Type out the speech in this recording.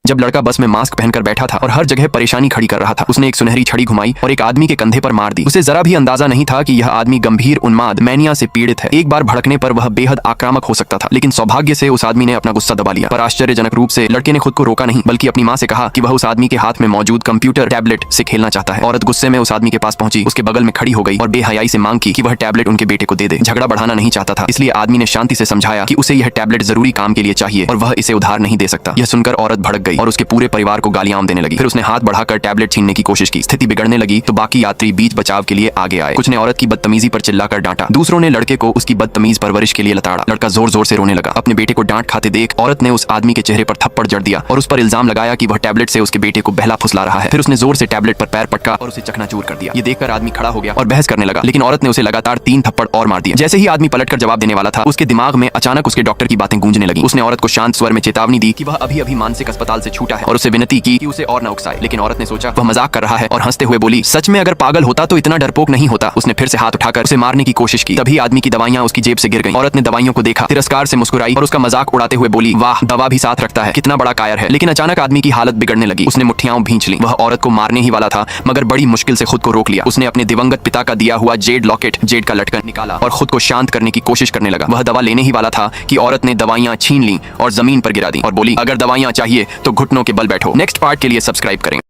जब लड़का बस में मास्क पहनकर बैठा था और हर जगह परेशानी खड़ी कर रहा था, उसने एक सुनहरी छड़ी घुमाई और एक आदमी के कंधे पर मार दी। उसे जरा भी अंदाजा नहीं था कि यह आदमी गंभीर उन्माद मैनिया से पीड़ित है। एक बार भड़कने पर वह बेहद आक्रामक हो सकता था, लेकिन सौभाग्य से उस आदमी ने अपना गुस्सा दबा लिया। पर आश्चर्यजनक रूप से लड़के ने खुद को रोका नहीं, बल्कि अपनी माँ से कहा कि वह उस आदमी के हाथ में मौजूद कंप्यूटर टैबलेट से खेलना चाहता है। औरत गुस्से में उस आदमी के पास पहुंची, उसके बगल में खड़ी हो गई और बेहयाई से मांग की कि वह टैबलेट उनके बेटे को दे दे। झगड़ा बढ़ाना नहीं चाहता था, इसलिए आदमी ने शांति से समझाया कि उसे यह टैबलेट जरूरी काम के लिए चाहिए और वह इसे उधार नहीं दे सकता। यह सुनकर औरत भड़क गई और उसके पूरे परिवार को गालियां देने लगी। फिर उसने हाथ बढ़ाकर टैबलेट छीनने की कोशिश की। स्थिति बिगड़ने लगी तो बाकी यात्री बीच बचाव के लिए आगे आए। कुछ ने औरत की बदतमीजी पर चिल्लाकर डांटा, दूसरों ने लड़के को उसकी बदतमीज परवरिश के लिए लताड़ा। लड़का जोर जोर से रोने लगा। अपने बेटे को डांट खाते देख औरत ने उस आदमी के चेहरे पर थप्पड़ जड़ दिया और उस पर इल्जाम लगाया कि वह टैबलेट से उसके बेटे को बहला फुसला रहा है। फिर उसने जोर से टैबलेट पर पैर पटका और उसे चकनाचूर कर दिया। ये देखकर आदमी खड़ा हो गया और बहस करने लगा, लेकिन औरत ने उसे लगातार 3 थप्पड़ और मार दिया। जैसे ही आदमी पलटकर जवाब देने वाला था, उसके दिमाग में अचानक उसके डॉक्टर की बातें गूंजने लगी। उसने औरत को शांत स्वर में चेतावनी दी कि वह अभी अभी मानसिक अस्पताल से छूटा है और उसे विनती की कि उसे और न उकसाए। लेकिन औरत ने सोचा वह मजाक कर रहा है और हंसते हुए बोली, सच में अगर पागल होता तो इतना डरपोक नहीं होता। उसने फिर से हाथ उठाकर उसे मारने की कोशिश की। तभी आदमी की दवाइयां उसकी जेब से गिर गईं। औरत ने दवाइयों को देखा, तिरस्कार से मुस्कुराई और उसका मजाक उड़ाते हुए बोली, वाह, दवा भी साथ रखता है, कितना बड़ा कायर है। लेकिन अचानक आदमी की हालत बिगड़ने लगी। उसने मुठ्ठियां भींच ली। वह औरत को मारने ही वाला था, मगर बड़ी मुश्किल से खुद को रोक लिया। उसने अपने दिवंगत पिता का दिया हुआ जेड लॉकेट, जेड का लटकन निकाला और खुद को शांत करने की कोशिश करने लगा। वह दवा लेने ही वाला था कि औरत ने दवाइयां छीन ली और जमीन पर गिरा दी और बोली, अगर दवाइयां चाहिए तो घुटनों के बल बैठो। नेक्स्ट पार्ट के लिए सब्सक्राइब करें।